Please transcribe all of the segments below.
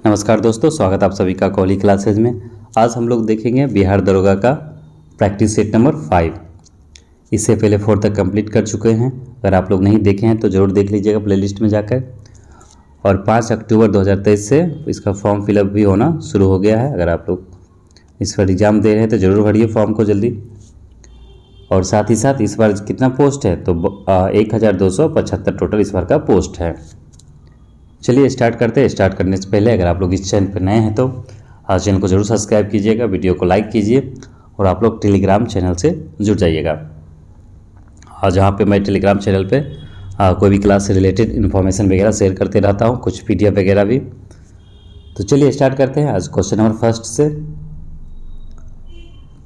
नमस्कार दोस्तों, स्वागत आप सभी का कोहली क्लासेज में। आज हम लोग देखेंगे बिहार दरोगा का प्रैक्टिस सेट नंबर 5। इससे पहले 4 तक कंप्लीट कर चुके हैं। अगर आप लोग नहीं देखे हैं तो ज़रूर देख लीजिएगा प्लेलिस्ट में जाकर। और 5 अक्टूबर 2023 से इसका फॉर्म फिलअप भी होना शुरू हो गया है। अगर आप लोग इस पर एग्ज़ाम दे रहे हैं तो ज़रूर भरिए फॉर्म को जल्दी। और साथ ही साथ इस बार कितना पोस्ट है तो 1275 टोटल इस बार का पोस्ट है। चलिए स्टार्ट करते हैं। स्टार्ट करने से पहले अगर आप लोग इस चैनल पर नए हैं तो चैनल को जरूर सब्सक्राइब कीजिएगा, वीडियो को लाइक कीजिए और आप लोग टेलीग्राम चैनल से जुड़ जाइएगा। और जहाँ पे मैं टेलीग्राम चैनल पे कोई भी क्लास से रिलेटेड इन्फॉर्मेशन वगैरह शेयर करते रहता हूँ, कुछ PDF वगैरह भी। तो चलिए स्टार्ट करते हैं आज क्वेश्चन नंबर फर्स्ट से।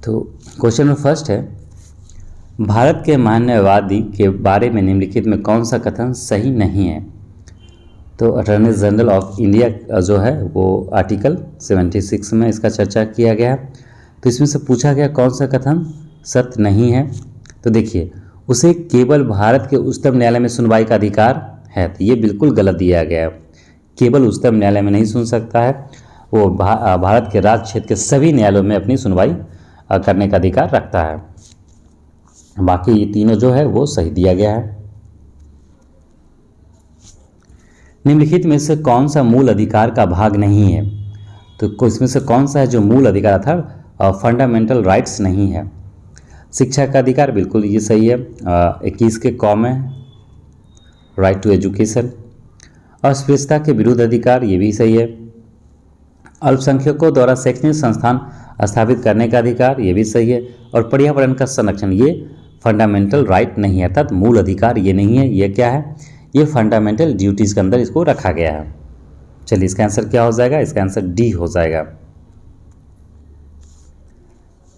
तो क्वेश्चन नंबर फर्स्ट है, भारत के मानववादी के बारे में निम्नलिखित में कौन सा कथन सही नहीं है। तो अटॉर्नी जनरल ऑफ इंडिया जो है वो आर्टिकल 76 में इसका चर्चा किया गया। तो इसमें से पूछा गया कौन सा कथन सत्य नहीं है। तो देखिए, उसे केवल भारत के उच्चतम न्यायालय में सुनवाई का अधिकार है। तो ये बिल्कुल गलत दिया गया है। केवल उच्चतम न्यायालय में नहीं सुन सकता है, वो भारत के राज्य क्षेत्र के सभी न्यायालयों में अपनी सुनवाई करने का अधिकार रखता है। बाकी ये तीनों जो है वो सही दिया गया है। निम्नलिखित में से कौन सा मूल अधिकार का भाग नहीं है। तो इसमें से कौन सा है जो मूल अधिकार था, फंडामेंटल राइट्स नहीं है। शिक्षा का अधिकार बिल्कुल ये सही है। 21 के क में राइट टू एजुकेशन। अस्पृश्यता के विरुद्ध अधिकार ये भी सही है। अल्पसंख्यकों द्वारा शैक्षणिक संस्थान स्थापित करने का अधिकार ये भी सही है। और पर्यावरण का संरक्षण ये फंडामेंटल राइट नहीं है, अर्थात मूल अधिकार ये नहीं है। ये क्या है, ये फंडामेंटल ड्यूटीज़ के अंदर इसको रखा गया है। चलिए इसका आंसर क्या हो जाएगा, इसका आंसर डी हो जाएगा।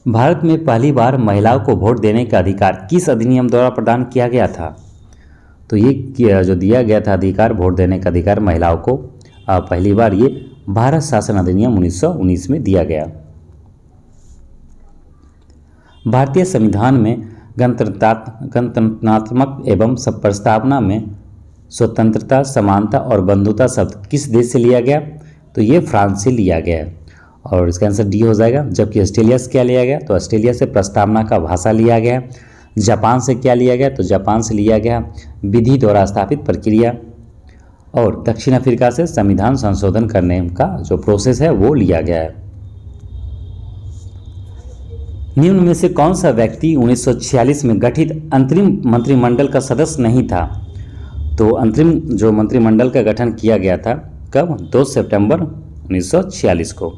भारत में पहली बार महिलाओं को वोट देने का अधिकार किस अधिनियम द्वारा प्रदान किया गया था। तो ये जो दिया गया था अधिकार, वोट देने का अधिकार महिलाओं को, पहली बार ये भारत शासन अधिनियम 1919 में दिया गया। भारतीय संविधान में गणतंत्रात्मक एवं प्रस्तावना में स्वतंत्रता, समानता और बंधुता शब्द किस देश से लिया गया। तो ये फ्रांस से लिया गया है और इसका आंसर डी हो जाएगा। जबकि ऑस्ट्रेलिया से क्या लिया गया, तो ऑस्ट्रेलिया से प्रस्तावना का भाषा लिया गया। जापान से क्या लिया गया, तो जापान से लिया गया विधि द्वारा स्थापित प्रक्रिया। और दक्षिण अफ्रीका से संविधान संशोधन करने का जो प्रोसेस है वो लिया गया है। निम्न में से कौन सा व्यक्ति 1946 में गठित अंतरिम मंत्रिमंडल का सदस्य नहीं था। तो अंतरिम जो मंत्रिमंडल का गठन किया गया था कब, 2 सितंबर 1946 को।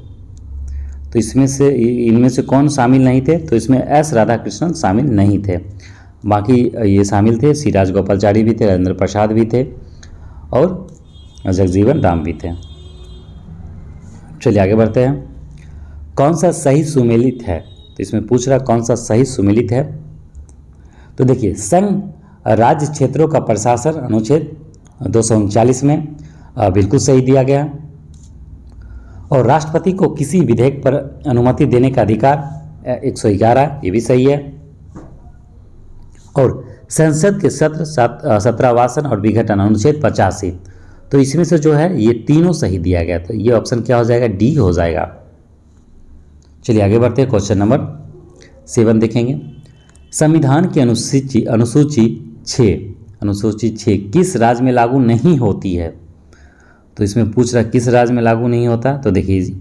तो इनमें से कौन शामिल नहीं थे। तो इसमें एस राधाकृष्णन शामिल नहीं थे। बाकी ये शामिल थे सी राजगोपालाचारी भी थे, राजेंद्र प्रसाद भी थे और जगजीवन राम भी थे। चलिए आगे बढ़ते हैं। कौन सा सही सुमेलित है। तो इसमें पूछ रहा कौन सा सही सुमेलित है। तो देखिए, संघ राज्य क्षेत्रों का प्रशासन अनुच्छेद 239 में बिल्कुल सही दिया गया। और राष्ट्रपति को किसी विधेयक पर अनुमति देने का अधिकार 111, ये भी सही है। और संसद के सत्र सत्रावासन और विघटन अनुच्छेद 85, तो इसमें से जो है ये तीनों सही दिया गया। तो ये ऑप्शन क्या हो जाएगा, डी हो जाएगा। चलिए आगे बढ़ते हैं। क्वेश्चन नंबर 7 देखेंगे। संविधान की अनुसूची 6 किस राज्य में लागू नहीं होती है। तो इसमें पूछ रहा किस राज्य में लागू नहीं होता। तो देखिए,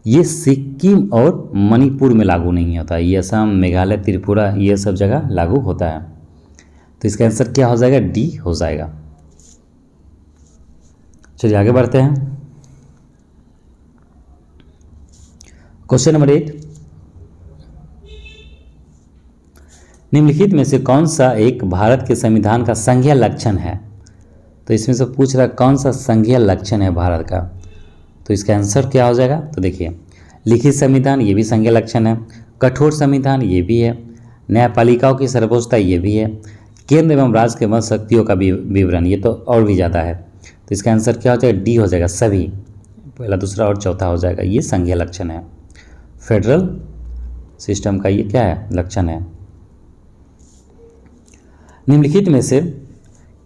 ये सिक्किम और मणिपुर में लागू नहीं होता। ये असम, मेघालय, त्रिपुरा, ये सब जगह लागू होता है। तो इसका आंसर क्या हो जाएगा, डी हो जाएगा। चलिए आगे बढ़ते हैं। क्वेश्चन नंबर 8, निम्नलिखित में से कौन सा एक भारत के संविधान का संघीय लक्षण है। तो इसमें से पूछ रहा कौन सा संघीय लक्षण है भारत का। तो इसका आंसर क्या हो जाएगा। तो देखिए, लिखित संविधान ये भी संघीय लक्षण है, कठोर संविधान ये भी है, न्यायपालिकाओं की सर्वोच्चता ये भी है, केंद्र एवं राज्य के मध्य शक्तियों का विवरण, ये तो और भी ज़्यादा है। तो इसका आंसर क्या हो जाएगा, डी हो जाएगा। सभी पहला, दूसरा और चौथा हो जाएगा। ये संघीय लक्षण है, फेडरल सिस्टम का ये क्या है, लक्षण है। निम्नलिखित में से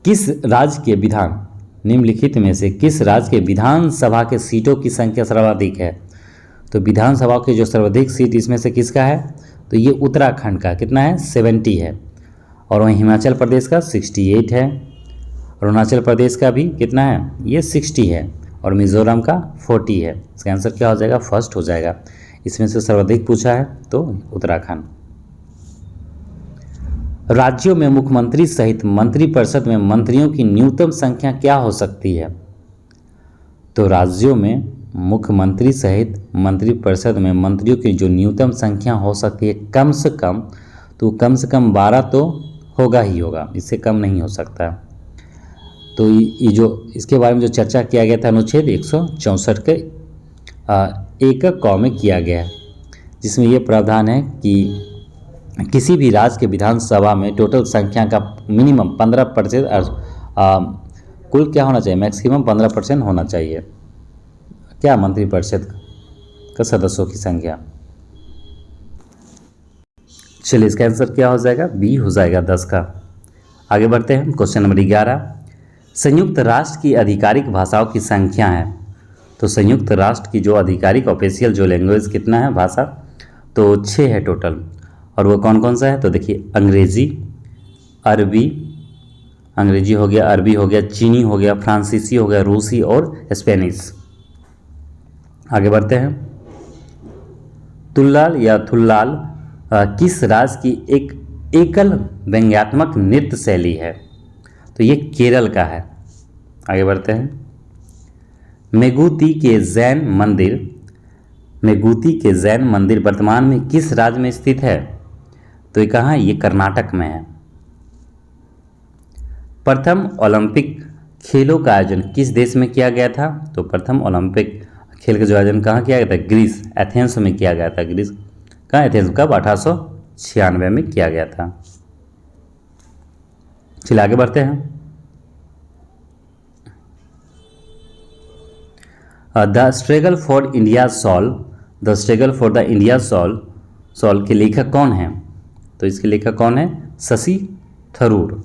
किस राज्य के विधान निम्नलिखित में से किस राज्य के विधानसभा के सीटों की संख्या सर्वाधिक है? तो विधानसभा की जो सर्वाधिक सीट इसमें से किसका है? तो ये उत्तराखंड का कितना है? 70 है। और वहीं हिमाचल प्रदेश का 68 है। अरुणाचल प्रदेश का भी कितना है? ये 60 है। और मिजोरम का 40 है। इसका आंसर क्या हो जाएगा? फर्स्ट हो जाएगा। इसमें से सर्वाधिक पूछा है तो उत्तराखंड। राज्यों में मुख्यमंत्री सहित मंत्रिपरिषद में मंत्रियों की न्यूनतम संख्या क्या हो सकती है? तो राज्यों में मुख्यमंत्री सहित मंत्रिपरिषद में मंत्रियों की जो न्यूनतम संख्या हो सकती है कम से कम, तो कम से कम 12 तो होगा ही होगा, इससे कम नहीं हो सकता। तो ये जो इसके बारे में जो चर्चा किया गया था अनुच्छेद 164 के एक क में किया गया है, जिसमें ये प्रावधान है कि किसी भी राज्य के विधानसभा में टोटल संख्या का मिनिमम 15% कुल क्या होना चाहिए? मैक्सिमम 15% होना चाहिए। क्या? मंत्रिपरिषद का सदस्यों की संख्या। चलिए इसका आंसर क्या हो जाएगा? बी हो जाएगा 10 का। आगे बढ़ते हैं। क्वेश्चन नंबर 11, संयुक्त राष्ट्र की आधिकारिक भाषाओं की संख्या है। तो संयुक्त राष्ट्र की जो आधिकारिक ऑफिशियल जो लैंग्वेज कितना है भाषा? तो 6 है टोटल। और वो कौन कौन सा है? तो देखिए अंग्रेजी, अरबी, अंग्रेजी हो गया, अरबी हो गया, चीनी हो गया, फ्रांसीसी हो गया, रूसी और स्पेनिश। आगे बढ़ते हैं। तुल्लाल या थुल्लाल किस राज्य की एक एकल व्यंग्यात्मक नृत्य शैली है? तो ये केरल का है। आगे बढ़ते हैं। मेगुती के जैन मंदिर वर्तमान में किस राज्य में स्थित है? तो ये कहाँ है? ये कर्नाटक में है। प्रथम ओलंपिक खेलों का आयोजन किस देश में किया गया था? तो प्रथम ओलंपिक खेल का जो आयोजन कहाँ किया गया था? ग्रीस, एथेंस में किया गया था। ग्रीस कहाँ? एथेंस। कब? 1896 में किया गया था। चलिए आगे बढ़ते हैं। The struggle for India soul के लेखक कौन हैं? तो इसके लेखक कौन है? शशि थरूर।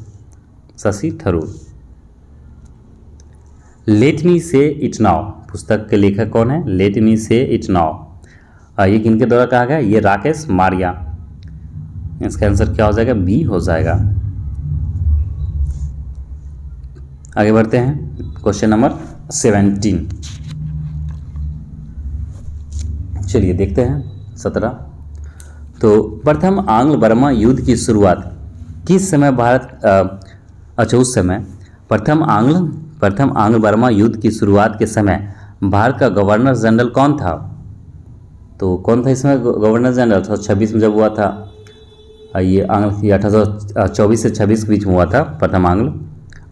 लेट मी से इट नाउ पुस्तक के लेखक कौन है? लेट मी से इट नाउ ये किनके द्वारा कहा गया? ये राकेश मारिया। इसका आंसर क्या हो जाएगा? बी हो जाएगा। आगे बढ़ते हैं। Question number 17। चलिए देखते हैं 17। तो प्रथम आंग्ल बर्मा युद्ध की शुरुआत किस समय उस समय प्रथम आंग्ल बर्मा युद्ध की शुरुआत के समय भारत का गवर्नर जनरल कौन था? तो कौन था इसमें गवर्नर जनरल? 1826 में जब हुआ था ये 1824 से 26 के बीच में हुआ था प्रथम आंग्ल,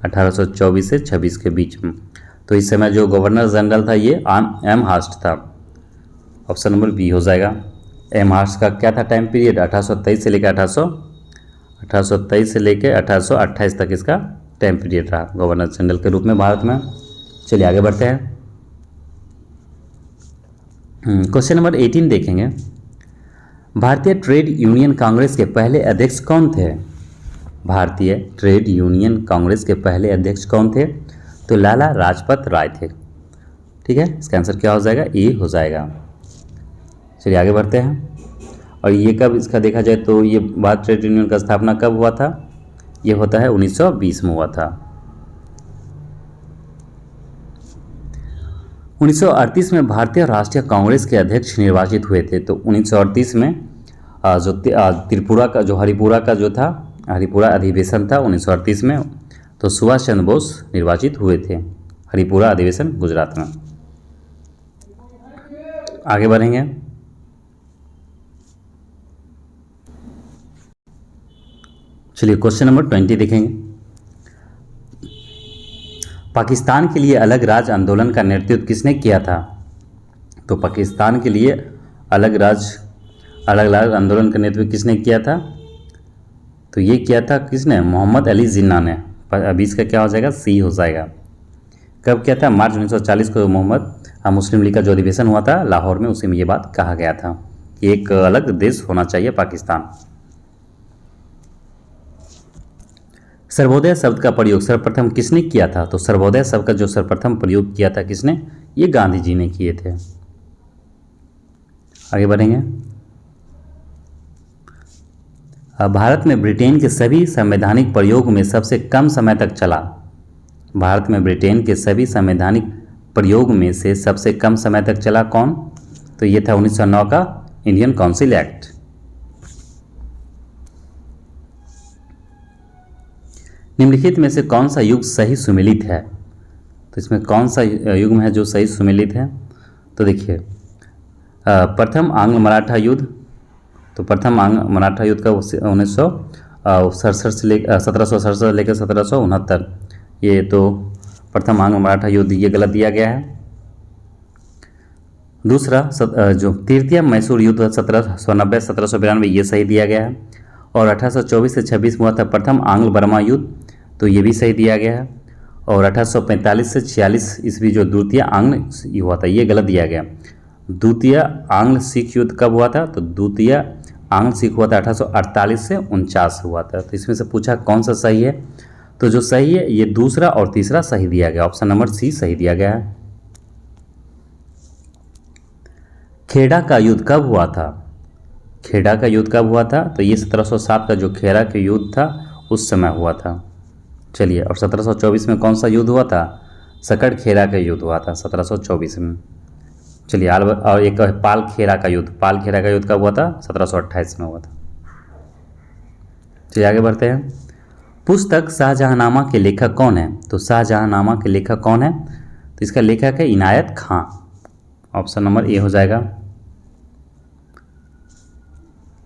1824 से 26 के बीच में। तो इस समय जो गवर्नर जनरल था ये एम हास्ट था। ऑप्शन नंबर बी हो जाएगा। एम हास्ट का क्या था टाइम पीरियड? 1823 से लेकर 1828 तक इसका टाइम पीरियड रहा गवर्नर जनरल के रूप में भारत में। चलिए आगे बढ़ते हैं। क्वेश्चन नंबर 18 देखेंगे। भारतीय ट्रेड यूनियन कांग्रेस के पहले अध्यक्ष कौन थे? भारतीय ट्रेड यूनियन कांग्रेस के पहले अध्यक्ष कौन थे? तो लाला लाजपत राय थे। ठीक है, इसका आंसर क्या हो जाएगा? ए हो जाएगा। चलिए आगे बढ़ते हैं। और ये कब इसका देखा जाए तो ये भारत ट्रेड यूनियन का स्थापना कब हुआ था? ये होता है 1920 में हुआ था। 1938 में भारतीय राष्ट्रीय कांग्रेस के अध्यक्ष निर्वाचित हुए थे। तो 1938 में जो त्रिपुरा का जो हरिपुरा अधिवेशन था 1938 में, तो सुभाष चंद्र बोस निर्वाचित हुए थे। हरिपुरा अधिवेशन गुजरात में। आगे बढ़ेंगे। चलिए क्वेश्चन नंबर 20 देखेंगे। पाकिस्तान के लिए अलग राज्य आंदोलन का नेतृत्व किसने किया था? तो पाकिस्तान के लिए अलग राज्य आंदोलन का नेतृत्व किसने किया था? तो ये किया था किसने? मोहम्मद अली जिन्ना ने। अभी इसका क्या हो जाएगा? सी हो जाएगा। कब किया था? मार्च 1940 को मुस्लिम लीग का जो अधिवेशन हुआ था लाहौर में, उसी में ये बात कहा गया था कि एक अलग देश होना चाहिए पाकिस्तान। सर्वोदय शब्द का प्रयोग सर्वप्रथम किसने किया था? तो सर्वोदय शब्द का जो सर्वप्रथम प्रयोग किया था किसने? ये गांधी जी ने किए थे। आगे बढ़ेंगे। भारत में ब्रिटेन के सभी संवैधानिक प्रयोग में सबसे कम समय तक चला। भारत में ब्रिटेन के सभी संवैधानिक प्रयोग में से सबसे कम समय तक चला कौन? तो ये था 1909 का इंडियन काउंसिल एक्ट। निम्नलिखित में से कौन सा युग सही सुमेलित है? तो इसमें कौन सा युग है जो सही सुमेलित है? तो देखिए, प्रथम आंग्ल मराठा युद्ध। तो प्रथम आंग्ल मराठा युद्ध का 1967 से लेकर 1767 से लेकर 1769, ये तो प्रथम आंग्ल मराठा युद्ध, ये गलत दिया गया है। दूसरा जो तृतीय मैसूर युद्ध 1790-1792, ये सही दिया गया है। और 1824 से 26 हुआ था प्रथम आंग्ल बर्मा युद्ध, तो ये भी सही दिया गया है। और 1845 से 46 ईस्वी जो द्वितीय आंग्ल हुआ था, ये गलत दिया गया। द्वितीय आंग्ल सिख युद्ध कब हुआ था? तो द्वितीय आंग्ल सिख हुआ था 1848 से 49 हुआ था। तो इसमें से पूछा कौन सा सही है? तो जो सही है ये दूसरा और तीसरा सही दिया गया, ऑप्शन नंबर सी सही दिया गया है। खेड़ा का युद्ध कब हुआ था? खेड़ा का युद्ध कब हुआ था? तो ये 1707 का जो खेड़ा का युद्ध था उस समय हुआ था। चलिए, और 1724 में कौन सा युद्ध हुआ था? सकड़ खेड़ा का युद्ध हुआ था 1724 में। चलिए, और एक पाल खेड़ा का युद्ध। पाल खेड़ा का युद्ध कब हुआ था? 1728 में हुआ था। चलिए आगे बढ़ते हैं। पुस्तक शाहजहांनामा के लेखक कौन है? तो शाहजहांनामा के लेखक कौन है? तो इसका लेखक है इनायत खां, ऑप्शन नंबर ए हो जाएगा।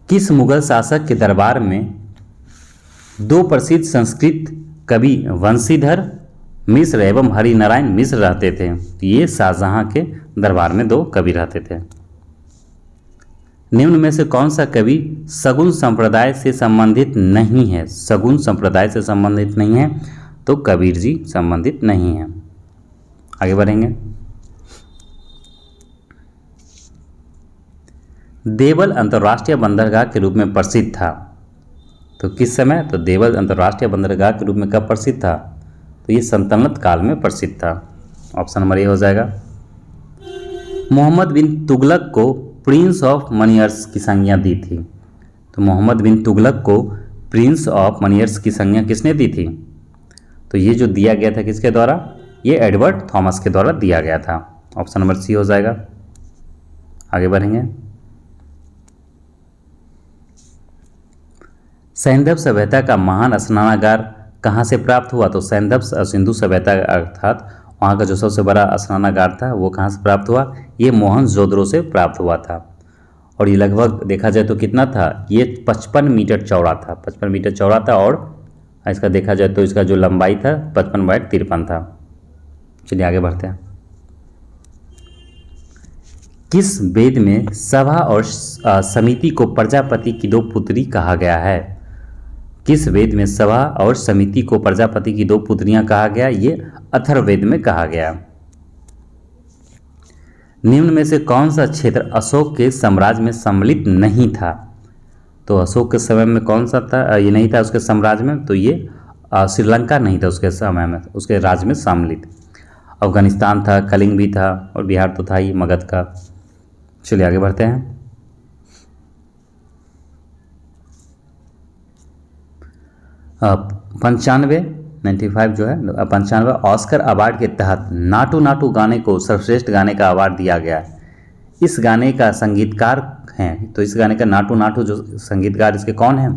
किस मुगल शासक के दरबार में दो प्रसिद्ध संस्कृत कवि वंशीधर मिश्र एवं हरिनारायण मिश्र रहते थे? ये शाहजहां के दरबार में दो कवि रहते थे। निम्न में से कौन सा कवि सगुन संप्रदाय से संबंधित नहीं है? सगुन संप्रदाय से संबंधित नहीं है, तो कबीर जी संबंधित नहीं है। आगे बढ़ेंगे। देवल अंतर्राष्ट्रीय बंदरगाह के रूप में प्रसिद्ध था, तो किस समय? तो देवल अंतर्राष्ट्रीय बंदरगाह के रूप में कब प्रसिद्ध था? तो ये सल्तनत काल में प्रसिद्ध था, ऑप्शन नंबर ए हो जाएगा। मोहम्मद बिन तुगलक को प्रिंस ऑफ मनियर्स की संज्ञा दी थी। तो मोहम्मद बिन तुगलक को प्रिंस ऑफ मनियर्स की संज्ञा किसने दी थी? तो ये जो दिया गया था किसके द्वारा? ये एडवर्ड थॉमस के द्वारा दिया गया था, ऑप्शन नंबर सी हो जाएगा। आगे बढ़ेंगे। सैंधव सभ्यता का महान स्नानागार कहाँ से प्राप्त हुआ? तो सैंधव सिंधु सभ्यता अर्थात वहाँ का जो सबसे बड़ा स्नानागार था वो कहाँ से प्राप्त हुआ? ये मोहनजोदड़ो से प्राप्त हुआ था। और ये लगभग देखा जाए तो कितना था? ये 55 मीटर चौड़ा था, 55 मीटर चौड़ा था। और इसका देखा जाए तो इसका जो लंबाई था 55/53 था। चलिए आगे बढ़ते हैं। किस वेद में सभा और समिति को प्रजापति की दो पुत्री कहा गया है? किस वेद में सभा और समिति को प्रजापति की दो पुत्रियां कहा गया? ये अथर्ववेद में कहा गया। निम्न में से कौन सा क्षेत्र अशोक के साम्राज्य में सम्मिलित नहीं था? तो अशोक के समय में कौन सा था? ये नहीं था उसके साम्राज्य में, तो ये श्रीलंका नहीं था उसके समय में, उसके राज्य में सम्मिलित। अफगानिस्तान था, कलिंग भी था, और बिहार तो था ही मगध का। चलिए आगे बढ़ते हैं। पंचानवे 95 जो है 95 ऑस्कर अवार्ड के तहत नाटू नाटू गाने को सर्वश्रेष्ठ गाने का अवार्ड दिया गया है। इस गाने का संगीतकार हैं, तो इस गाने का नाटू नाटू जो संगीतकार इसके कौन हैं?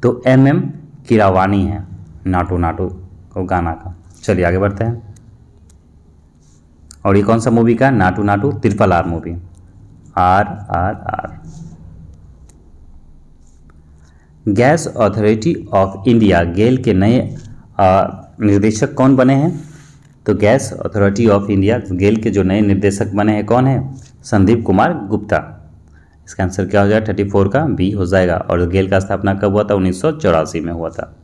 तो MM कीरावानी है नाटू नाटू को गाना का। चलिए आगे बढ़ते हैं। और ये कौन सा मूवी का? Naatu Naatu RRR movie, RRR। Gas authority of India GAIL के नए निर्देशक कौन बने हैं? तो gas authority of India GAIL के जो नए निर्देशक बने हैं कौन है? संदीप कुमार गुप्ता। इसका आंसर क्या हो जाएगा? 34 का बी हो जाएगा। और गेल का स्थापना कब हुआ था? 1984 में हुआ था।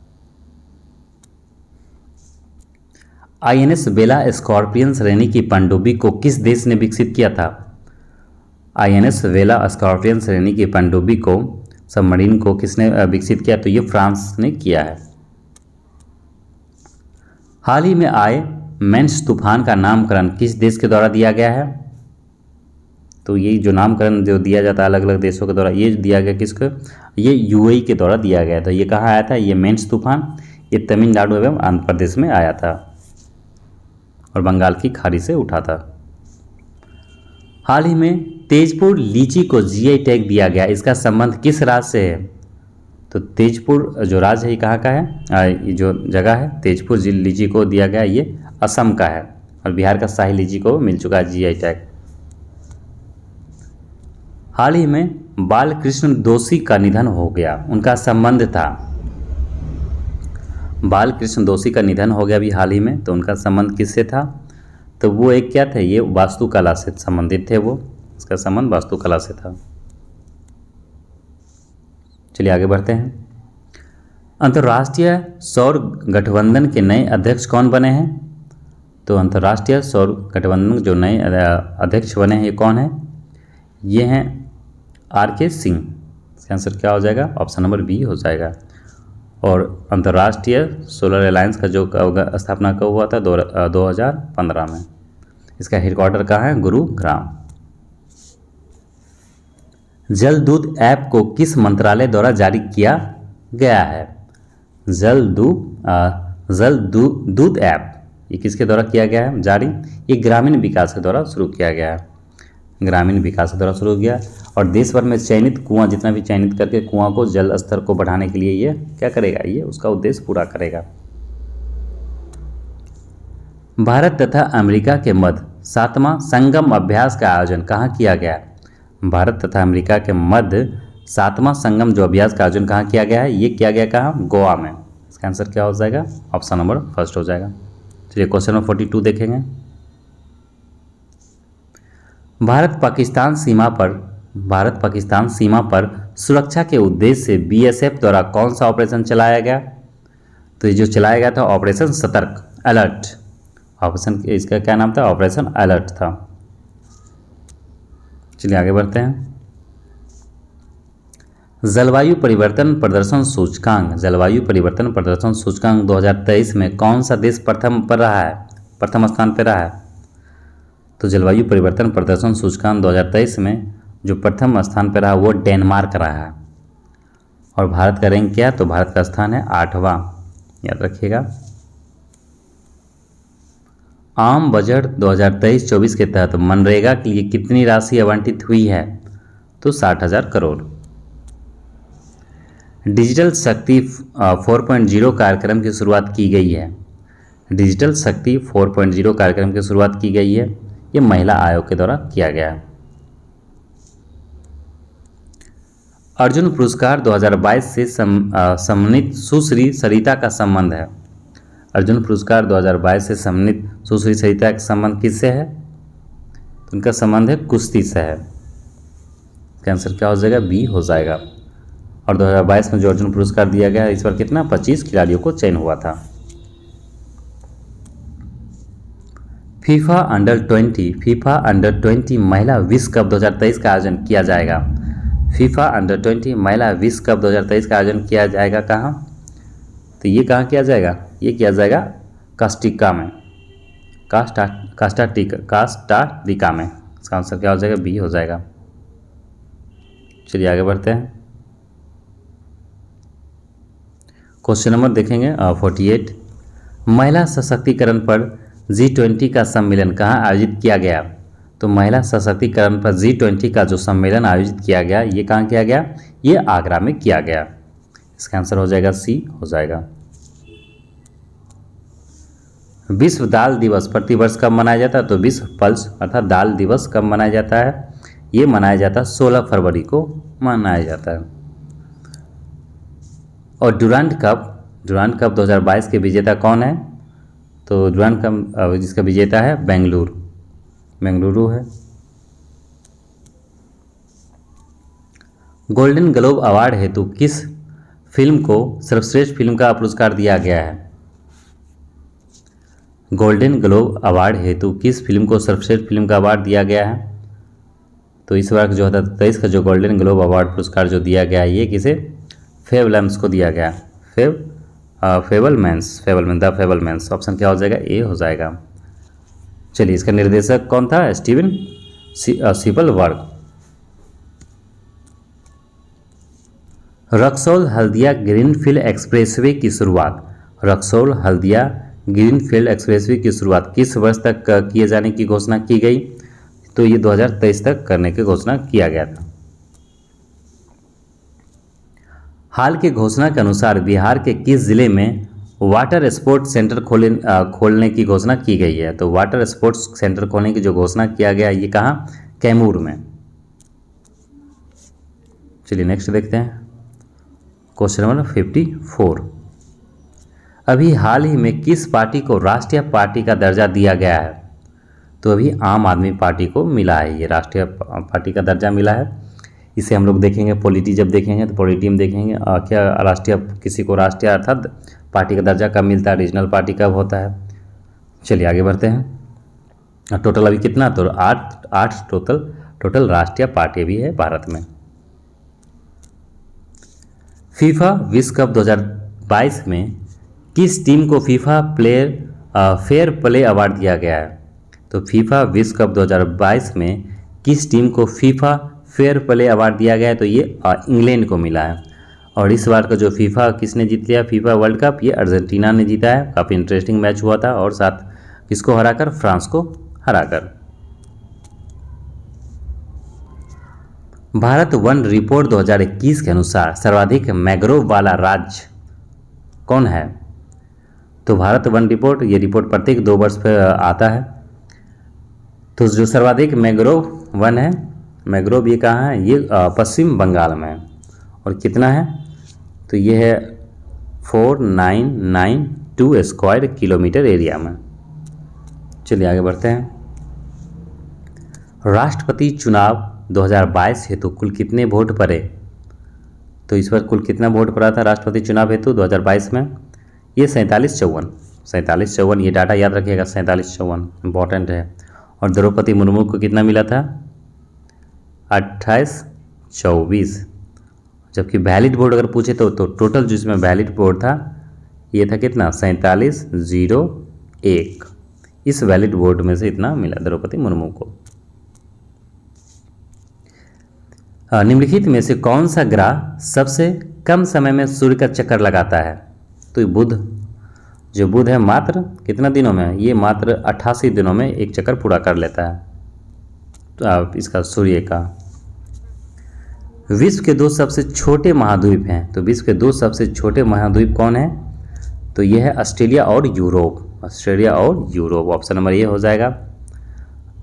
INS बेला स्कॉर्पियन श्रेणी की पनडुब्बी को किस देश ने विकसित किया था? INS बेला स्कॉर्पियन श्रेणी की पनडुब्बी को, सबमरीन को किसने विकसित किया? तो ये फ्रांस ने किया है। हाल ही में आए मेंस तूफान का नामकरण किस देश के द्वारा दिया गया है? तो ये जो नामकरण जो दिया जाता है अलग अलग देशों के द्वारा, ये दिया गया किसको? ये यूएई के द्वारा दिया गया था। ये कहाँ आया था? ये मेंस तूफान ये तमिलनाडु एवं आंध्र प्रदेश में आया था और बंगाल की खाड़ी से उठा था। हाल ही में तेजपुर लीची को जीआई टैग दिया गया, इसका संबंध किस राज्य से है? तो तेजपुर जो राज्य है ये कहाँ का है? ये जो जगह है तेजपुर लीची को दिया गया, ये असम का है और बिहार का शाही लीची को मिल चुका है जीआई टैग। हाल ही में बालकृष्ण दोषी का निधन हो गया, उनका संबंध था। बालकृष्ण दोषी का निधन हो गया अभी हाल ही में, तो उनका संबंध किससे था? तो वो एक क्या थे? ये वास्तुकला से संबंधित थे, वो इसका संबंध वास्तुकला से था। चलिए आगे बढ़ते हैं। अंतर्राष्ट्रीय सौर गठबंधन के नए अध्यक्ष कौन बने हैं? तो अंतर्राष्ट्रीय सौर गठबंधन जो नए अध्यक्ष बने हैं ये कौन है? ये हैं आर.के. सिंह। इसका आंसर क्या हो जाएगा? ऑप्शन नंबर बी हो जाएगा। और अंतर्राष्ट्रीय सोलर अलायंस का जो स्थापना कब हुआ था? 2015 में। इसका हेडक्वार्टर कहाँ है? गुरुग्राम। जल दूत ऐप को किस मंत्रालय द्वारा जारी किया गया है? जल दूत ऐप ये किसके द्वारा किया गया है जारी? ये ग्रामीण विकास के द्वारा शुरू किया गया है, ग्रामीण विकास के द्वारा शुरू किया। और देश भर में चयनित कुआं, जितना भी चयनित करके कुआं को जल स्तर को बढ़ाने के लिए ये क्या करेगा? ये उसका उद्देश्य पूरा करेगा। भारत तथा अमेरिका के मध्य 7वां संगम अभ्यास का आयोजन कहाँ किया गया? भारत तथा अमेरिका के मध्य 7वां संगम जो अभ्यास का आयोजन कहाँ किया गया है? ये किया गया कहाँ? गोवा में। इसका आंसर क्या हो जाएगा? ऑप्शन नंबर फर्स्ट हो जाएगा। चलिए क्वेश्चन नंबर 42 देखेंगे। भारत पाकिस्तान सीमा पर सुरक्षा के उद्देश्य से बीएसएफ द्वारा कौन सा ऑपरेशन चलाया गया? तो ये जो चलाया गया था ऑपरेशन सतर्क अलर्ट। ऑपरेशन इसका क्या नाम था? ऑपरेशन अलर्ट था। चलिए आगे बढ़ते हैं। जलवायु परिवर्तन प्रदर्शन सूचकांक 2023 में कौन सा देश प्रथम स्थान पर रहा है? तो जलवायु परिवर्तन प्रदर्शन सूचकांक 2023 में जो प्रथम स्थान पर रहा वो डेनमार्क रहा है। और भारत का रैंक क्या? तो भारत का स्थान है 8वां, याद रखिएगा। आम बजट 2023-24 के तहत मनरेगा के लिए कितनी राशि आवंटित हुई है? तो 60,000 करोड़। डिजिटल शक्ति 4.0 कार्यक्रम की शुरुआत की गई है। डिजिटल शक्ति 4.0 कार्यक्रम की शुरुआत की गई है, ये महिला आयोग के द्वारा किया गया है। अर्जुन पुरस्कार 2022 से सम्मानित सुश्री सरिता का संबंध है। अर्जुन पुरस्कार 2022 से सम्मानित सुश्री सरिता का संबंध किससे है? तो उनका संबंध है कुश्ती से है। इसका आंसर क्या हो जाएगा? बी हो जाएगा। और 2022 में जो अर्जुन पुरस्कार दिया गया इस बार कितना? 25 खिलाड़ियों को चयन हुआ था। फीफा अंडर 20 महिला विश्व कप 2023 का आयोजन किया जाएगा। फीफा अंडर 20 महिला विश्व कप 2023 का आयोजन किया जाएगा कहाँ? तो ये कहाँ किया जाएगा? ये किया जाएगा कास्टिका में, कास्टारिका में। इसका आंसर क्या हो जाएगा? बी हो जाएगा। चलिए आगे बढ़ते हैं। क्वेश्चन नंबर देखेंगे 48। महिला सशक्तिकरण पर G20 का सम्मेलन कहाँ आयोजित किया गया? तो महिला सशक्तिकरण पर G20 का जो सम्मेलन आयोजित किया गया ये कहाँ किया गया? ये आगरा में किया गया। इसका आंसर हो जाएगा सी हो जाएगा। विश्व दाल दिवस प्रतिवर्ष कब मनाया जाता है? तो विश्व पल्स अर्थात दाल दिवस कब मनाया जाता है? ये मनाया जाता है 16 फरवरी को मनाया जाता है। और डुरांड कप 2022 के विजेता कौन है? तो डुरांड कप जिसका विजेता है बेंगलुरु है। गोल्डन ग्लोब अवार्ड हेतु किस फिल्म को सर्वश्रेष्ठ फिल्म का पुरस्कार दिया गया है? गोल्डन ग्लोब अवार्ड हेतु किस फिल्म को सर्वश्रेष्ठ फिल्म का अवार्ड दिया गया है? तो इस बार 2023 का जो गोल्डन ग्लोब अवार्ड पुरस्कार जो दिया गया है ये किसे? फेबलेम्स को दिया गया। Fabelmans, the Fabelmans. ऑप्शन क्या हो जाएगा? ए हो जाएगा। चलिए, इसका निर्देशक कौन था? Steven Spielberg. Raxaul Haldia greenfield expressway की शुरुआत, रक्सौल हल्दिया ग्रीनफील्ड एक्सप्रेसवे की शुरुआत किस वर्ष तक किए जाने की घोषणा की गई? तो ये 2023 तक करने की घोषणा किया गया था। हाल की घोषणा के अनुसार बिहार के किस जिले में वाटर स्पोर्ट्स सेंटर खोलने की घोषणा की गई है? तो वाटर स्पोर्ट्स सेंटर खोलने की जो घोषणा किया गया ये कहाँ? कैमूर में। चलिए नेक्स्ट देखते हैं, क्वेश्चन नंबर 54। अभी हाल ही में किस पार्टी को राष्ट्रीय पार्टी का दर्जा दिया गया है? तो अभी आम आदमी पार्टी को मिला है, ये राष्ट्रीय पार्टी का दर्जा मिला है। इसे हम लोग देखेंगे पॉलिटी, जब देखेंगे तो पॉलिटी में देखेंगे क्या राष्ट्रीय, किसी को राष्ट्रीय अर्थात पार्टी का दर्जा कब मिलता है, रीजनल पार्टी कब होता है। चलिए आगे बढ़ते हैं। टोटल अभी कितना? तो आठ टोटल राष्ट्रीय पार्टी भी है भारत में। फीफा विश्व कप 2022 में किस टीम को फीफा फेयर प्ले अवार्ड दिया गया है? तो फीफा विश्व कप 2022 में किस टीम को फीफा फेयर प्ले अवार्ड दिया गया है? तो ये इंग्लैंड को मिला है। और इस बार का जो फीफा किसने जीत लिया फीफा वर्ल्ड कप? ये अर्जेंटीना ने जीता है। काफ़ी इंटरेस्टिंग मैच हुआ था, और साथ किसको हराकर? फ्रांस को हराकर। भारत वन रिपोर्ट 2021 के अनुसार सर्वाधिक मैंग्रोव वाला राज्य कौन है? तो भारत वन रिपोर्ट, ये रिपोर्ट प्रत्येक 2 वर्ष पर आता है। तो जो सर्वाधिक मैंग्रोव वन है, मैंग्रोव ये कहाँ है? ये पश्चिम बंगाल में है। और कितना है? तो ये है 4992 स्क्वायर किलोमीटर एरिया में। चलिए आगे बढ़ते हैं। राष्ट्रपति चुनाव 2022 हेतु कुल कितने वोट पड़े? तो इस बार कुल कितना वोट पड़ा था राष्ट्रपति चुनाव हेतु 2022 में? ये 47-54, ये डाटा याद रखिएगा, 47-54 इंपॉर्टेंट है। और द्रौपदी मुर्मू को कितना मिला था? 28-24। जबकि वैलिड वोट अगर पूछे तो टोटल जिसमें वैलिड वोट था ये था कितना? 4701। इस वैलिड वोट में से इतना मिला द्रौपदी मुर्मू को। निम्नलिखित में से कौन सा ग्रह सबसे कम समय में सूर्य का चक्कर लगाता है? तो बुध, जो बुध है मात्र कितना दिनों में? ये मात्र 88 दिनों में एक चक्कर पूरा कर लेता है। तो आप इसका सूर्य का। विश्व के 2 सबसे छोटे महाद्वीप हैं, तो विश्व के 2 सबसे छोटे महाद्वीप कौन है? तो ये है ऑस्ट्रेलिया और यूरोप। ऑप्शन नंबर ये हो जाएगा।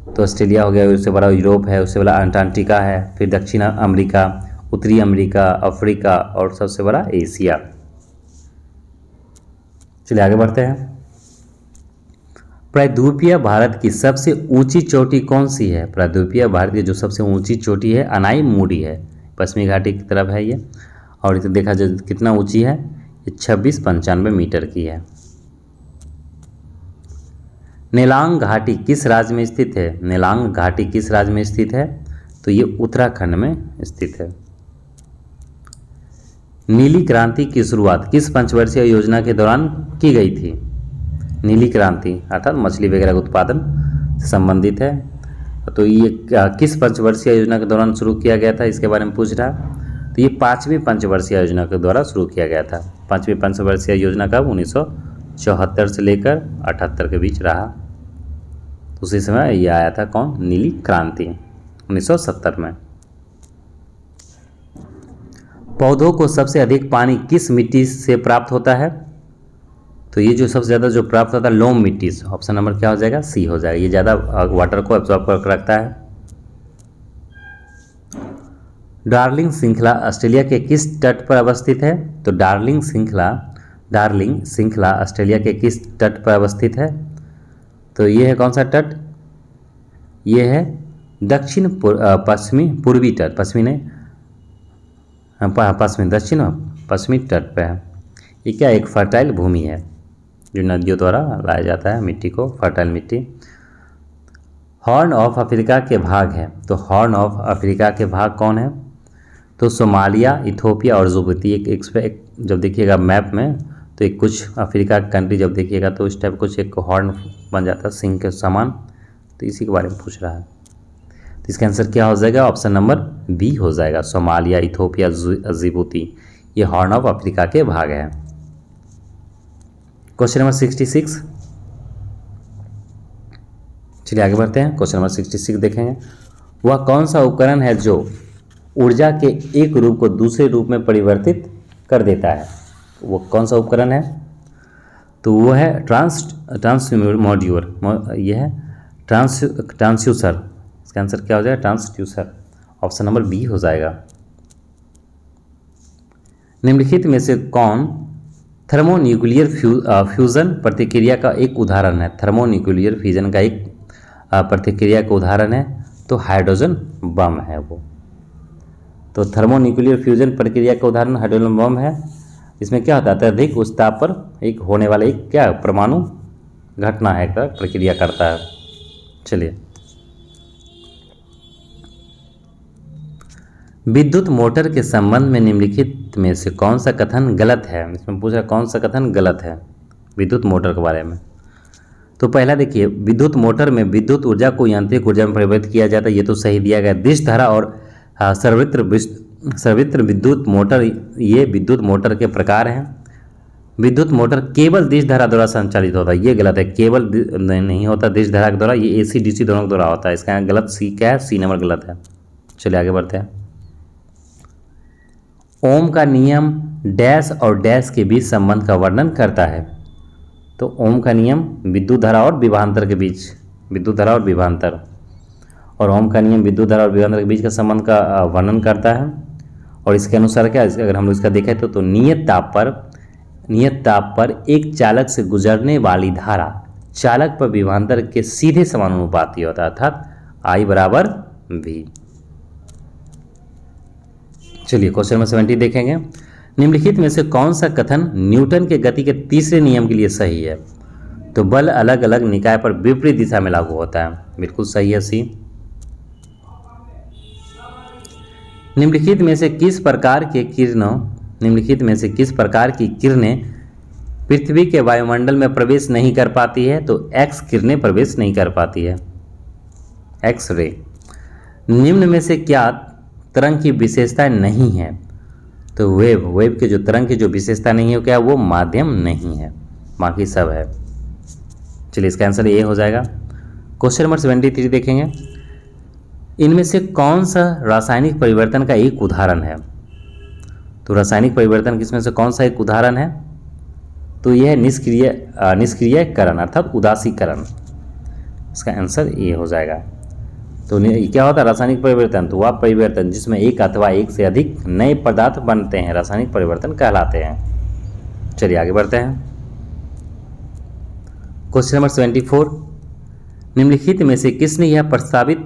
तो ऑस्ट्रेलिया हो गया, उससे बड़ा यूरोप है, उससे बड़ा अंटार्कटिका है, फिर दक्षिण अमेरिका, उत्तरी अमेरिका, अफ्रीका और सबसे बड़ा एशिया। चलिए आगे बढ़ते हैं। प्रायद्वीपीय भारत की सबसे ऊंची चोटी कौन सी है? प्रायद्वीपीय भारत की जो सबसे ऊंची चोटी है अनाईमुड़ी है, पश्चिमी घाटी की तरफ है ये। और इसे देखा जाए कितना ऊंची है? ये 2695 मीटर की है। नेलांग घाटी किस राज्य में स्थित है? नेलांग घाटी किस राज्य में स्थित है? तो ये उत्तराखंड में स्थित है। नीली क्रांति की शुरुआत किस पंचवर्षीय योजना के दौरान की गई थी? नीली क्रांति अर्थात मछली वगैरह का उत्पादन से संबंधित है। तो ये किस पंचवर्षीय योजना के दौरान शुरू किया गया था, इसके बारे में पूछ रहा। तो ये 5वीं पंचवर्षीय योजना के द्वारा शुरू किया गया था। 5वीं पंचवर्षीय योजना कब? 1974 से लेकर 78 के बीच रहा। उसी समय ये आया था कौन? नीली क्रांति 1970 में। पौधों को सबसे अधिक पानी किस मिट्टी से प्राप्त होता है? तो ये जो सबसे ज़्यादा जो प्राप्त होता है लोम मिट्टी से। ऑप्शन नंबर क्या हो जाएगा? सी हो जाएगा। ये ज़्यादा वाटर को एब्जॉर्ब करके रखता है। डार्लिंग श्रृंखला ऑस्ट्रेलिया के किस तट पर अवस्थित है? तो डार्लिंग श्रृंखला ऑस्ट्रेलिया के किस तट पर अवस्थित है? तो ये है कौन सा तट? ये है दक्षिण पूर्वी तट, दक्षिण पश्चिमी तट पे है। ये क्या? एक फर्टाइल भूमि है जो नदियों द्वारा लाया जाता है मिट्टी को, फर्टाइल मिट्टी। हॉर्न ऑफ अफ्रीका के भाग है, तो हॉर्न ऑफ अफ्रीका के भाग कौन है? तो सोमालिया, इथोपिया और जिबूती। एक जब देखिएगा मैप में तो एक कुछ अफ्रीका का कंट्री जब देखिएगा तो इस टाइप कुछ एक हॉर्न बन जाता है सिंह के समान, तो इसी के बारे में पूछ रहा है। तो इसका आंसर क्या हो जाएगा? ऑप्शन नंबर बी हो जाएगा, सोमालिया, इथोपिया, जिबूती, ये हॉर्न ऑफ अफ्रीका के भाग हैं। क्वेश्चन नंबर 66, चलिए आगे बढ़ते हैं। क्वेश्चन नंबर 66 देखेंगे, वह कौन सा उपकरण है जो ऊर्जा के एक रूप को दूसरे रूप में परिवर्तित कर देता है? वो कौन सा उपकरण है? तो वो है ट्रांसमोड्यूर, ये है ट्रांसड्यूसर। इसका आंसर क्या हो जाएगा? ट्रांसड्यूसर, ऑप्शन नंबर बी हो जाएगा। निम्नलिखित में से कौन थर्मोन्यूक्लियर फ्यूजन प्रतिक्रिया का एक उदाहरण है? थर्मोन्यूक्लियर फ्यूजन का एक प्रतिक्रिया का उदाहरण है, तो हाइड्रोजन बम है वो। तो थर्मोन्यूक्लियर फ्यूजन प्रक्रिया का उदाहरण हाइड्रोजन बम है। इसमें क्या होता है? अत्यधिक उच्च ताप पर एक होने वाला एक क्या परमाणु घटना है का प्रक्रिया करता है। चलिए, विद्युत मोटर के संबंध में निम्नलिखित में से कौन सा कथन गलत है? इसमें पूछ रहा है कौन सा कथन गलत है विद्युत मोटर के बारे में। तो पहला देखिए, विद्युत मोटर में विद्युत ऊर्जा को यांत्रिक ऊर्जा में परिवर्तित किया जाता है, ये तो सही दिया गया। दिश धारा और सर्वित्र विद्युत मोटर, ये विद्युत मोटर के प्रकार हैं। विद्युत मोटर केवल दिश धारा द्वारा संचालित होता है, ये गलत है। केवल नहीं होता दिश धारा के द्वारा, ये AC DC दोनों के द्वारा होता है। इसका गलत सी क्या है? सी नंबर गलत है। चलिए आगे बढ़ते हैं। ओम का नियम डैश और डैश के बीच संबंध का वर्णन करता है। तो ओम का नियम विद्युत धारा और विभवांतर के बीच, विद्युत धारा और विभवांतर, और ओम का नियम विद्युत धारा और विभवांतर के बीच का संबंध का वर्णन करता है। और इसके अनुसार क्या, अगर हम लोग इसका देखें तो नियत ताप पर एक चालक से गुजरने वाली धारा चालक पर विभवांतर के सीधे समानुपाती होता है, अर्थात I बराबर V। चलिए क्वेश्चन नंबर 70 देखेंगे, निम्नलिखित में से कौन सा कथन न्यूटन के गति के तीसरे नियम के लिए सही है? तो बल अलग अलग निकाय पर विपरीत दिशा में लागू होता है, बिल्कुल सही है सी। निम्नलिखित में से किस प्रकार की किरणें पृथ्वी के वायुमंडल में प्रवेश नहीं कर पाती है? तो एक्स किरणें प्रवेश नहीं कर पाती है, एक्स रे। निम्न में से क्या तरंग की विशेषता नहीं है? तो वेव के जो तरंग की जो विशेषता नहीं है क्या? वो माध्यम नहीं है, बाकी सब है। चलिए इसका आंसर ये हो जाएगा। क्वेश्चन नंबर 73 देखेंगे, इनमें से कौन सा रासायनिक परिवर्तन का एक उदाहरण है? तो रासायनिक परिवर्तन किसमें से कौन सा एक उदाहरण है? तो यह है निष्क्रियकरण अर्थात उदासीकरण। इसका आंसर ये हो जाएगा। तो क्या होता है रासायनिक परिवर्तन? तो वह परिवर्तन जिसमें एक अथवा एक से अधिक नए पदार्थ बनते हैं रासायनिक परिवर्तन कहलाते हैं। चलिए आगे बढ़ते हैं। क्वेश्चन नंबर 74, निम्नलिखित में से किसने यह प्रस्तावित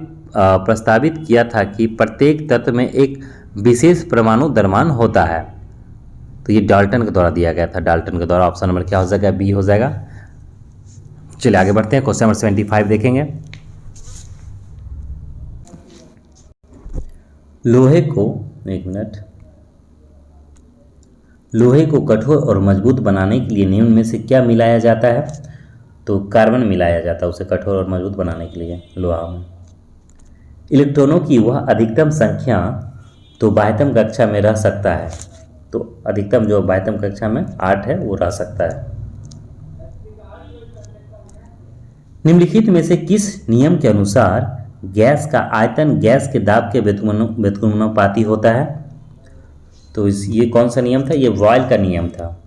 किया था कि प्रत्येक तत्व में एक विशेष परमाणु द्रव्यमान होता है? तो ये डाल्टन के द्वारा दिया गया था, डाल्टन के द्वारा। ऑप्शन नंबर क्या हो जाएगा? बी हो जाएगा। चलिए आगे बढ़ते हैं। क्वेश्चन नंबर 75 देखेंगे, लोहे को कठोर और मजबूत बनाने के लिए निम्न में से क्या मिलाया जाता है? तो कार्बन मिलाया जाता है उसे कठोर और मजबूत बनाने के लिए लोहा में। इलेक्ट्रॉनों की वह अधिकतम संख्या तो बाह्यतम कक्षा में रह सकता है, तो अधिकतम जो बाह्यतम कक्षा में 8 है वो रह सकता है। निम्नलिखित में से किस नियम के अनुसार गैस का आयतन गैस के दाब के व्युत्क्रमानुपाती होता है? तो ये कौन सा नियम था? ये बॉयल का नियम था।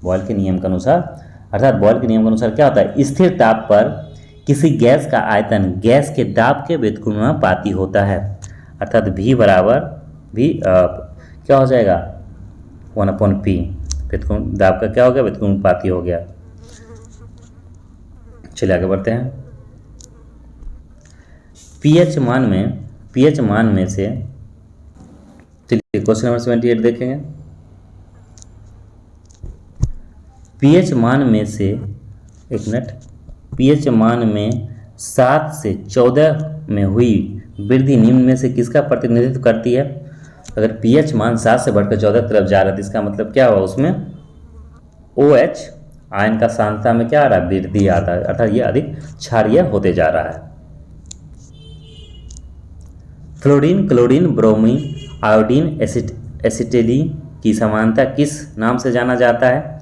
बॉयल के नियम के अनुसार, अर्थात बॉयल के नियम के अनुसार क्या होता है? स्थिर ताप पर किसी गैस का आयतन गैस के दाब के व्युत्क्रमानुपाती होता है, अर्थात V बराबर क्या हो जाएगा? 1/P। दाब का क्या हो गया? व्युत्क्रमानुपाती हो गया। चलिए आगे बढ़ते हैं। pH मान में से, चलिए क्वेश्चन नंबर 78 देखेंगे। pH मान में से, एक मिनट, pH मान में 7 से 14 में हुई वृद्धि निम्न में से किसका प्रतिनिधित्व करती है? अगर pH मान 7 से बढ़कर 14 की तरफ जा रहा है तो इसका मतलब क्या हुआ? उसमें OH आयन का सांद्रता में क्या आ रहा है, वृद्धि आता है, अर्थात ये अधिक क्षारीय होते जा रहा है। Fluorine, chlorine, bromine, iodine, acetylene की समानता किस नाम से जाना जाता है?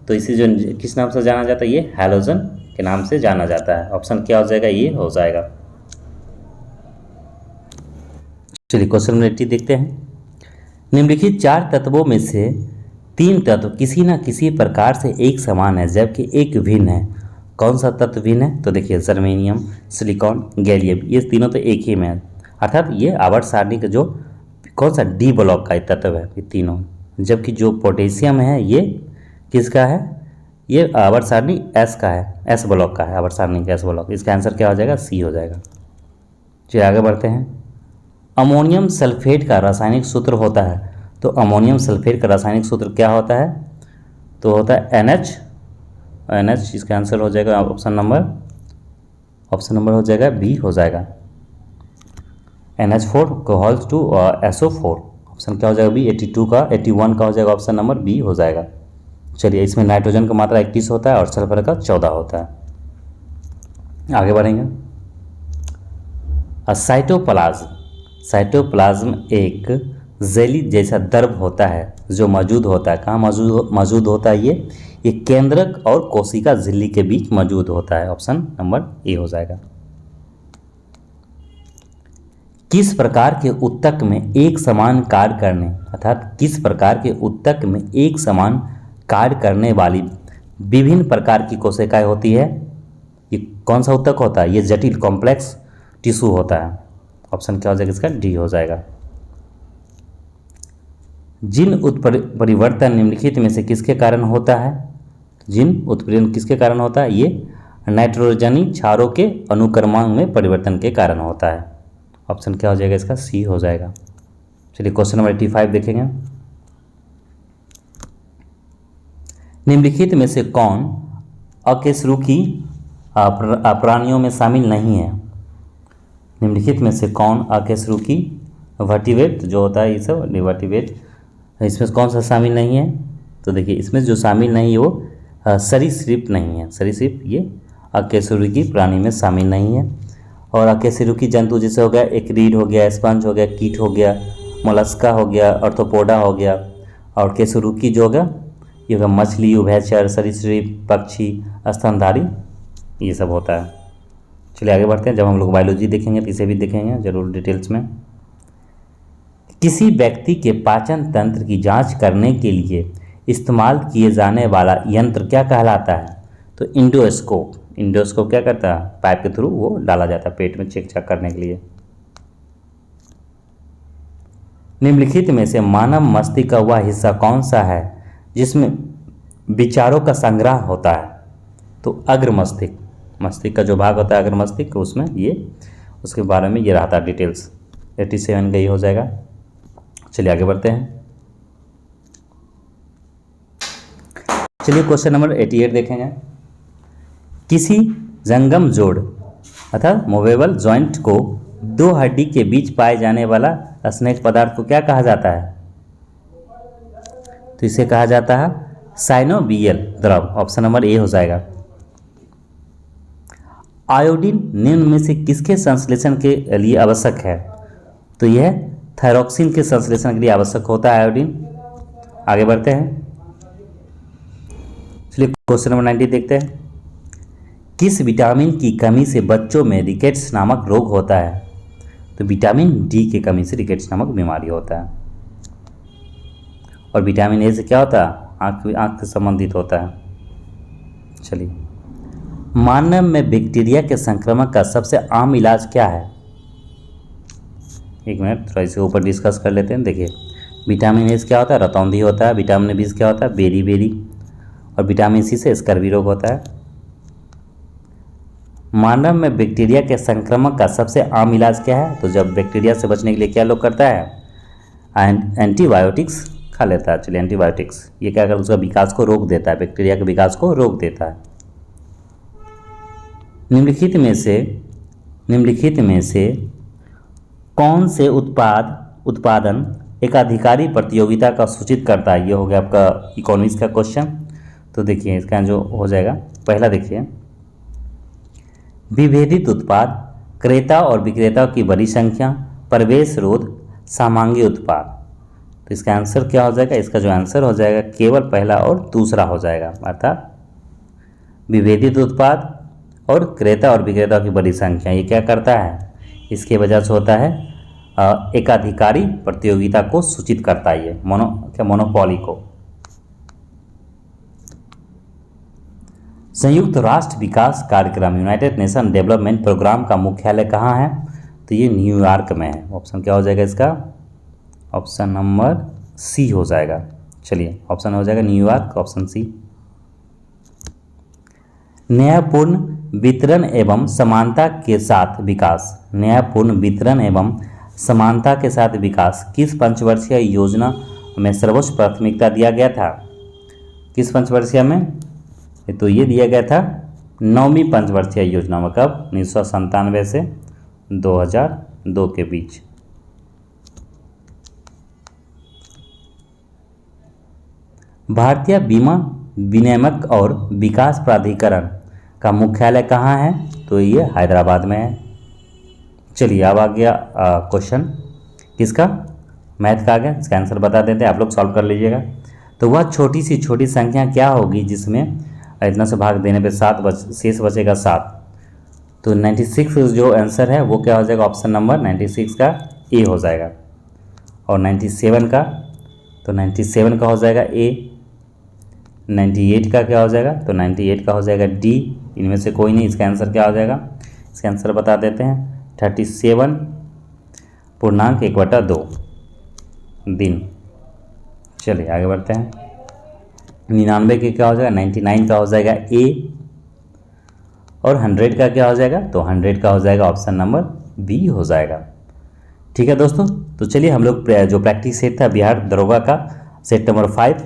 तो इसी जो किस नाम से जाना जाता है, ये हैलोजन के नाम से जाना जाता है। ऑप्शन क्या हो जाएगा, ये हो जाएगा। चलिए क्वेश्चन नंबर 80 देखते हैं। निम्नलिखित 4 तत्वों में से 3 तत्व किसी न किसी प्रकार से एक समान है जबकि एक भिन्न है। कौन सा तत्व भिन्न है? तो देखिए जर्मेनियम, सिलिकॉन, गैलियम, ये तीनों तो एक ही में है, अर्थात ये आवर्त सारणी का जो कौन सा डी ब्लॉक का तत्व है ये तीनों। जबकि जो पोटेशियम है ये किसका है, ये आवर्त सारणी एस का है, एस ब्लॉक का है, आवर्त सारणी का एस ब्लॉक। इसका आंसर क्या हो जाएगा, सी हो जाएगा। चलिए आगे बढ़ते हैं। अमोनियम सल्फेट का रासायनिक सूत्र होता है, तो अमोनियम सल्फेट का रासायनिक सूत्र क्या होता है? तो होता है NH। इसका आंसर हो जाएगा ऑप्शन नंबर हो जाएगा बी हो जाएगा, NH4 कोहोल्स 2 और SO4। ऑप्शन क्या हो जाएगा बी, 81 का हो जाएगा, ऑप्शन नंबर बी हो जाएगा। चलिए इसमें नाइट्रोजन का मात्रा 21 होता है और सल्फर का 14 होता है। आगे बढ़ेंगे। साइटोप्लाज्म एक जेली जैसा द्रव होता है जो मौजूद होता है, कहाँ मौजूद होता है ये केंद्रक और कोशिका झिल्ली के बीच मौजूद होता है। ऑप्शन नंबर ए हो जाएगा। किस प्रकार के ऊतक में एक समान कार्य करने, अर्थात किस प्रकार के ऊतक में एक समान कार्य करने वाली विभिन्न प्रकार की कोशिकाएं होती है? ये कौन सा ऊतक होता है? ये जटिल कॉम्प्लेक्स टिश्यू होता है। ऑप्शन क्या हो जाएगा इसका, डी हो जाएगा। जिन उत्परिवर्तन निम्नलिखित में से किसके कारण होता है? जिन उत्परिवर्तन किसके कारण होता है? ये नाइट्रोजनी क्षारों के अनुक्रमांक में परिवर्तन के कारण होता है। ऑप्शन क्या हो जाएगा इसका, सी हो जाएगा। चलिए क्वेश्चन नंबर 85 देखेंगे। निम्नलिखित में से कौन अकशेरुकी प्राणियों में शामिल नहीं है? निम्नलिखित में से कौन अकशेरुकी वर्टिब्रेट जो होता है, ये सब वर्टिब्रेट, इसमें कौन सा शामिल नहीं है? तो देखिए इसमें जो शामिल नहीं है वो सरीसृप नहीं है। सरीसृप ये अकशेरुकी प्राणी में शामिल नहीं है। और अकशेरुकी जंतु जैसे हो गया एक्रीड हो गया, स्पंज हो गया, कीट हो गया, मोलस्का हो गया, ऑर्थोपोडा हो गया। और कशेरुकी जो होगा ये होगा मछली, उभयचर, सरीसृप, पक्षी, स्तनधारी, ये सब होता है। चलिए आगे बढ़ते हैं। जब हम लोग बायोलॉजी देखेंगे तो इसे भी देखेंगे जरूर डिटेल्स में। किसी व्यक्ति के पाचन तंत्र की जांच करने के लिए इस्तेमाल किए जाने वाला यंत्र क्या कहलाता है? तो इंडोस्कोप। इंडोस्कोप क्या करता है, पाइप के थ्रू वो डाला जाता है पेट में चेक करने के लिए। निम्नलिखित में से मानव मस्तिष्क का वह हिस्सा कौन सा है जिसमें विचारों का संग्रह होता है? तो अग्र मस्तिष्क, मस्तिष्क का जो भाग होता है अग्र मस्तिष्क, उसमें ये उसके बारे में ये रहता है डिटेल्स। 87 का ये हो जाएगा। चलिए आगे बढ़ते हैं। चलिए क्वेश्चन नंबर 88 देखेंगे। किसी जंगम जोड़ अर्थात मूवेबल जॉइंट को दो हड्डी के बीच पाए जाने वाला स्नेक पदार्थ को क्या कहा जाता है? तो इसे कहा जाता है साइनोवियल द्रव। ऑप्शन नंबर ए हो जाएगा। आयोडीन निम्न में से किसके संश्लेषण के लिए आवश्यक है? तो यह थायरॉक्सिन के संश्लेषण के लिए आवश्यक होता है आयोडीन। आगे बढ़ते हैं। चलिए क्वेश्चन नंबर 90 देखते हैं। किस विटामिन की कमी से बच्चों में रिकेट्स नामक रोग होता है? तो विटामिन डी की कमी से रिकेट्स नामक बीमारी होता है। और विटामिन ए से क्या होता है, आँख से संबंधित होता है। चलिए, मानव में बैक्टीरिया के संक्रमण का सबसे आम इलाज क्या है? एक मिनट थोड़ा इसे ऊपर डिस्कस कर लेते हैं। देखिए विटामिन ए से क्या होता है, रतौंधी होता है। विटामिन बी से क्या होता है, बेरी। और विटामिन सी से स्कर्वी रोग होता है। मानव में बैक्टीरिया के संक्रमण का सबसे आम इलाज क्या है? तो जब बैक्टीरिया से बचने के लिए क्या लोग करता है, एंटीबायोटिक्स खा लेता है। चलिए एंटीबायोटिक्स ये क्या करता है, उसका विकास को रोक देता है, बैक्टीरिया के विकास को रोक देता है। निम्नलिखित में से कौन से उत्पादन एक अधिकारी प्रतियोगिता का सूचित करता है? ये हो गया आपका इकोनॉमिक्स का क्वेश्चन। तो देखिए इसका जो हो जाएगा, पहला देखिए विभेदित उत्पाद, क्रेता और विक्रेताओं की बड़ी संख्या, प्रवेश रोध, सामांगी उत्पाद। तो इसका आंसर क्या हो जाएगा, इसका जो आंसर हो जाएगा केवल पहला और दूसरा हो जाएगा, अर्थात विभेदित उत्पाद और क्रेता और विक्रेताओं की बड़ी संख्या। ये क्या करता है, इसके वजह से होता है एकाधिकारी प्रतियोगिता को सूचित करता है, ये मोनोपोली को। संयुक्त राष्ट्र विकास कार्यक्रम यूनाइटेड नेशन डेवलपमेंट प्रोग्राम का मुख्यालय कहाँ है, तो ये न्यूयॉर्क में है। ऑप्शन क्या हो जाएगा इसका, ऑप्शन नंबर सी हो जाएगा। चलिए ऑप्शन हो जाएगा न्यूयॉर्क, ऑप्शन सी। न्यायपूर्ण वितरण एवं समानता के साथ विकास, न्यायपूर्ण वितरण एवं समानता के साथ विकास किस पंचवर्षीय योजना में सर्वोच्च प्राथमिकता दिया गया था। किस पंचवर्षीय में, तो ये दिया गया था 9वीं पंचवर्षीय योजना में, कब 1997 से 2002 के बीच। भारतीय बीमा विनियामक और विकास प्राधिकरण का मुख्यालय कहाँ है, तो ये हैदराबाद में है। चलिए अब आ गया क्वेश्चन किसका, मैथ का आ गया। इसका आंसर बता देते हैं, आप लोग सॉल्व कर लीजिएगा। तो वह छोटी सी छोटी संख्या क्या होगी जिसमें इतना से भाग देने पे शेष बचेगा 7। तो 96 जो आंसर है वो क्या हो जाएगा, ऑप्शन नंबर 96 का ए हो जाएगा। और 97 का, तो 97 का हो जाएगा ए। 98 का क्या हो जाएगा, तो 98 का हो जाएगा डी। इनमें से कोई नहीं, इसका आंसर क्या हो जाएगा, इसका आंसर बता देते हैं 37.1/2 दिन। चलिए आगे बढ़ते हैं। 99 के क्या हो जाएगा, 99 का हो जाएगा ए। और 100 का क्या हो जाएगा, तो 100 का हो जाएगा ऑप्शन नंबर बी हो जाएगा। ठीक है दोस्तों, तो चलिए हम लोग जो प्रैक्टिस सेट था बिहार दरोगा का सेट नंबर 5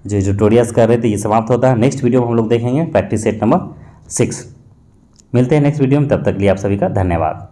जो ट्यूटोरियल्स कर रहे थे ये समाप्त होता है। नेक्स्ट वीडियो में हम लोग देखेंगे प्रैक्टिस सेट नंबर 6। मिलते हैं नेक्स्ट वीडियो में, तब तक के लिए आप सभी का धन्यवाद।